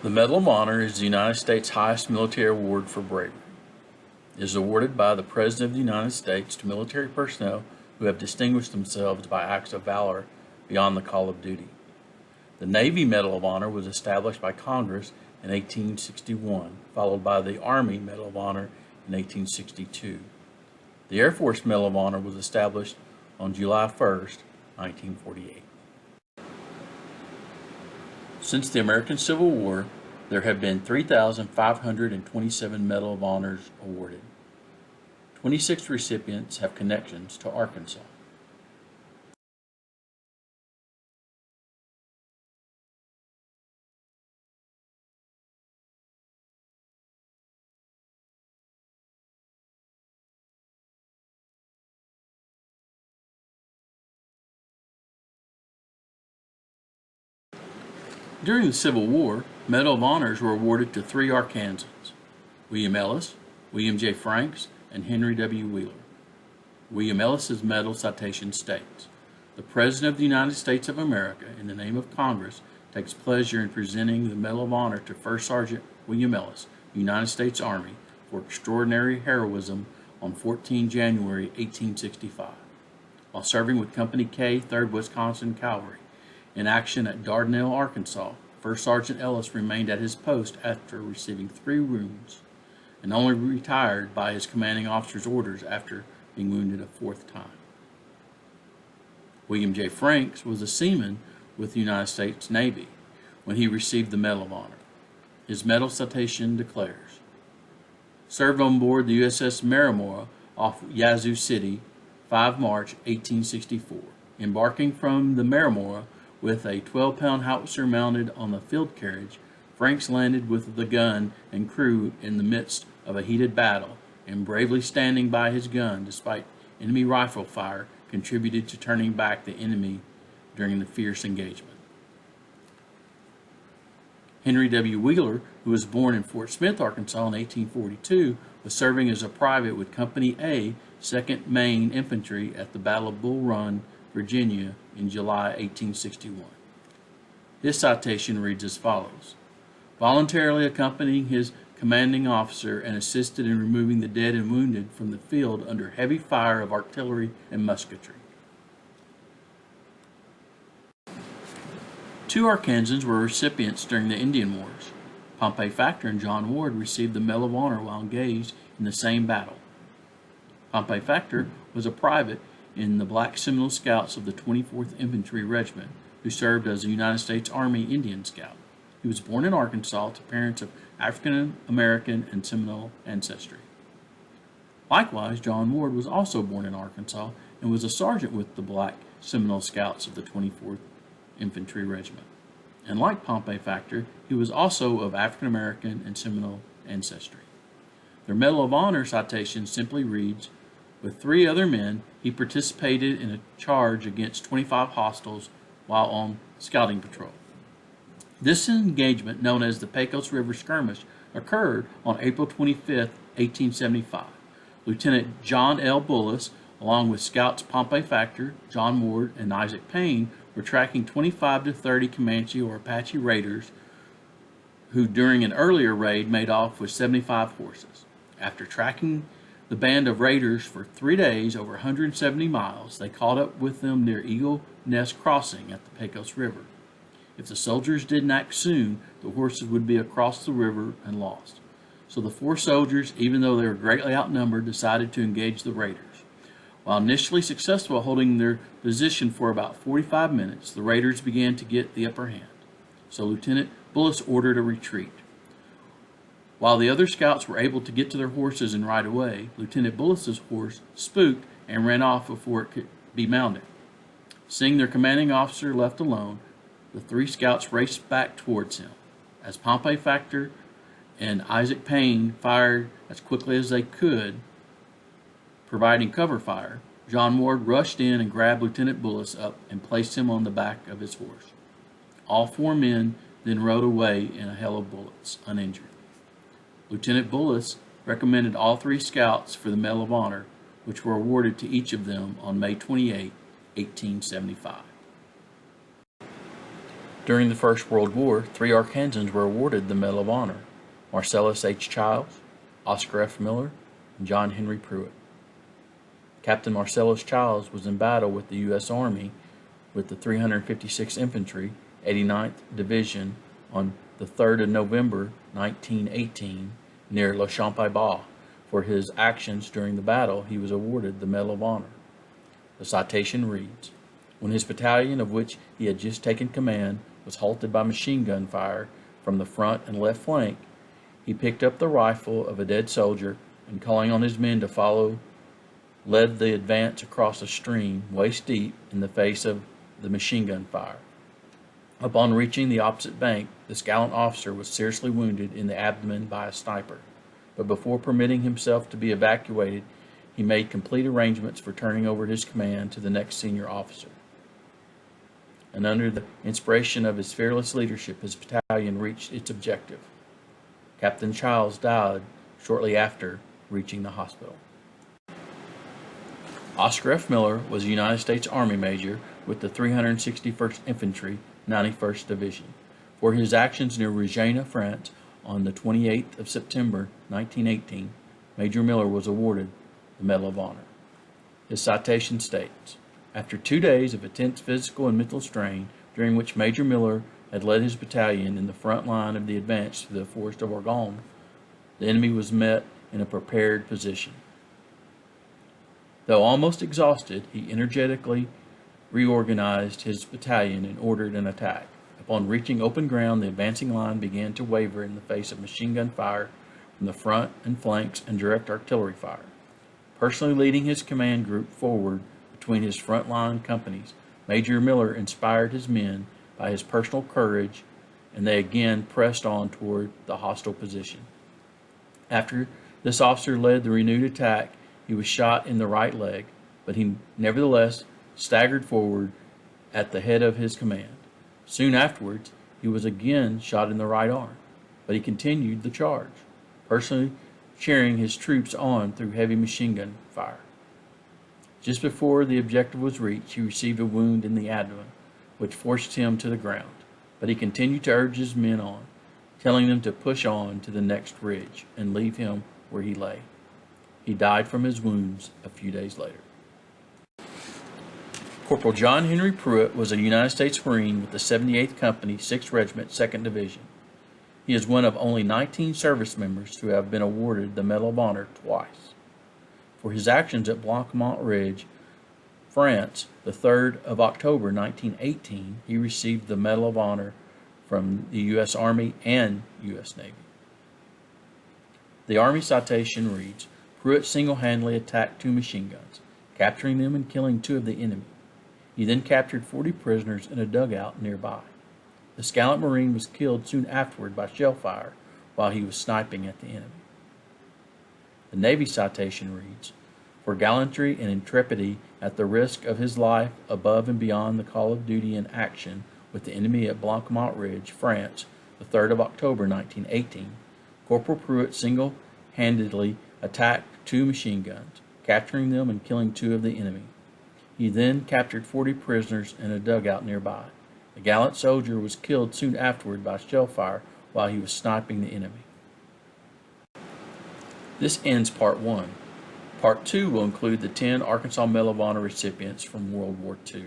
The Medal of Honor is the United States' highest military award for bravery. It is awarded by the President of the United States to military personnel who have distinguished themselves by acts of valor beyond the call of duty. The Navy Medal of Honor was established by Congress in 1861, followed by the Army Medal of Honor in 1862. The Air Force Medal of Honor was established on July 1st, 1948. Since the American Civil War, there have been 3,527 Medal of Honors awarded. 26 recipients have connections to Arkansas. During the Civil War, Medal of Honors were awarded to 3 Arkansans: William Ellis, William J. Franks, and Henry W. Wheeler. William Ellis's medal citation states, "The President of the United States of America, in the name of Congress, takes pleasure in presenting the Medal of Honor to First Sergeant William Ellis, United States Army, for extraordinary heroism on 14 January 1865. While serving with Company K, 3rd Wisconsin Cavalry, in action at Dardanelle, Arkansas, First Sergeant Ellis remained at his post after receiving 3 wounds, and only retired by his commanding officer's orders after being wounded a 4th time." William J. Franks was a seaman with the United States Navy when he received the Medal of Honor. His medal citation declares, "Served on board the USS Meramora off Yazoo City, 5 March 1864. Embarking from the Meramora with a 12-pound howitzer mounted on the field carriage, Franks landed with the gun and crew in the midst of a heated battle, and bravely standing by his gun despite enemy rifle fire contributed to turning back the enemy during the fierce engagement." Henry W. Wheeler, who was born in Fort Smith, Arkansas in 1842, was serving as a private with Company A, 2nd Maine Infantry at the Battle of Bull Run, Virginia in July 1861. His citation reads as follows: "Voluntarily accompanying his commanding officer and assisted in removing the dead and wounded from the field under heavy fire of artillery and musketry." 2 Arkansans were recipients during the Indian Wars. Pompey Factor and John Ward received the Medal of Honor while engaged in the same battle. Pompey Factor was a private in the Black Seminole Scouts of the 24th Infantry Regiment, who served as a United States Army Indian Scout. He was born in Arkansas to parents of African American and Seminole ancestry. Likewise, John Ward was also born in Arkansas and was a sergeant with the Black Seminole Scouts of the 24th Infantry Regiment. And like Pompey Factor, he was also of African American and Seminole ancestry. Their Medal of Honor citation simply reads, "With 3 other men, he participated in a charge against 25 hostiles while on scouting patrol." This engagement, known as the Pecos River Skirmish, occurred on April 25, 1875. Lieutenant John L. Bullis, along with Scouts Pompey Factor, John Ward, and Isaac Payne, were tracking 25 to 30 Comanche or Apache raiders who, during an earlier raid, made off with 75 horses. After tracking the band of raiders for 3 days, over 170 miles, they caught up with them near Eagle Nest Crossing at the Pecos River. If the soldiers didn't act soon, the horses would be across the river and lost. So the 4 soldiers, even though they were greatly outnumbered, decided to engage the raiders. While initially successful holding their position for about 45 minutes, the raiders began to get the upper hand. So Lieutenant Bullis ordered a retreat. While the other scouts were able to get to their horses and ride away, Lieutenant Bullis's horse spooked and ran off before it could be mounted. Seeing their commanding officer left alone, the 3 scouts raced back towards him. As Pompey Factor and Isaac Payne fired as quickly as they could, providing cover fire, John Ward rushed in and grabbed Lieutenant Bullis up and placed him on the back of his horse. All 4 men then rode away in a hail of bullets, uninjured. Lieutenant Bullis recommended all 3 scouts for the Medal of Honor, which were awarded to each of them on May 28, 1875. During the First World War, 3 Arkansans were awarded the Medal of Honor: Marcellus H. Chiles, Oscar F. Miller, and John Henry Pruitt. Captain Marcellus Chiles was in battle with the U.S. Army with the 356th Infantry, 89th Division on the 3rd of November, 1918, near Le Champ-Bas. For his actions during the battle, he was awarded the Medal of Honor. The citation reads, when his battalion, of which he had just taken command, was halted by machine gun fire from the front and left flank, he picked up the rifle of a dead soldier and, calling on his men to follow, led the advance across a stream waist deep in the face of the machine gun fire. Upon reaching the opposite bank, this gallant officer was seriously wounded in the abdomen by a sniper, but before permitting himself to be evacuated, he made complete arrangements for turning over his command to the next senior officer. And under the inspiration of his fearless leadership, his battalion reached its objective. Captain Chiles died shortly after reaching the hospital. Oscar F. Miller was a United States Army major with the 361st Infantry, 91st Division. For his actions near Regina, France, on the 28th of September, 1918, Major Miller was awarded the Medal of Honor. His citation states, after 2 days of intense physical and mental strain, during which Major Miller had led his battalion in the front line of the advance through the forest of Argonne, the enemy was met in a prepared position. Though almost exhausted, he energetically reorganized his battalion and ordered an attack. Upon reaching open ground, the advancing line began to waver in the face of machine gun fire from the front and flanks and direct artillery fire. Personally leading his command group forward between his front line companies, Major Miller inspired his men by his personal courage, and they again pressed on toward the hostile position. After this officer led the renewed attack, he was shot in the right leg, but he nevertheless staggered forward at the head of his command. Soon afterwards, he was again shot in the right arm, but he continued the charge, personally cheering his troops on through heavy machine gun fire. Just before the objective was reached, he received a wound in the abdomen, which forced him to the ground, but he continued to urge his men on, telling them to push on to the next ridge and leave him where he lay. He died from his wounds a few days later. Corporal John Henry Pruitt was a United States Marine with the 78th Company, 6th Regiment, 2nd Division. He is one of only 19 service members to have been awarded the Medal of Honor twice. For his actions at Blanquemont Ridge, France, the 3rd of October 1918, he received the Medal of Honor from the U.S. Army and U.S. Navy. The Army citation reads, Pruitt single-handedly attacked 2 machine guns, capturing them and killing 2 of the enemy. He then captured 40 prisoners in a dugout nearby. This gallant Marine was killed soon afterward by shell fire while he was sniping at the enemy. The Navy citation reads, for gallantry and intrepidity at the risk of his life above and beyond the call of duty in action with the enemy at Blanquemont Ridge, France, the 3rd of October 1918, Corporal Pruitt single-handedly attacked 2 machine guns, capturing them and killing 2 of the enemy. He then captured 40 prisoners in a dugout nearby. The gallant soldier was killed soon afterward by shell fire while he was sniping the enemy. This ends Part 1. Part 2 will include the 10 Arkansas Medal of Honor recipients from World War II.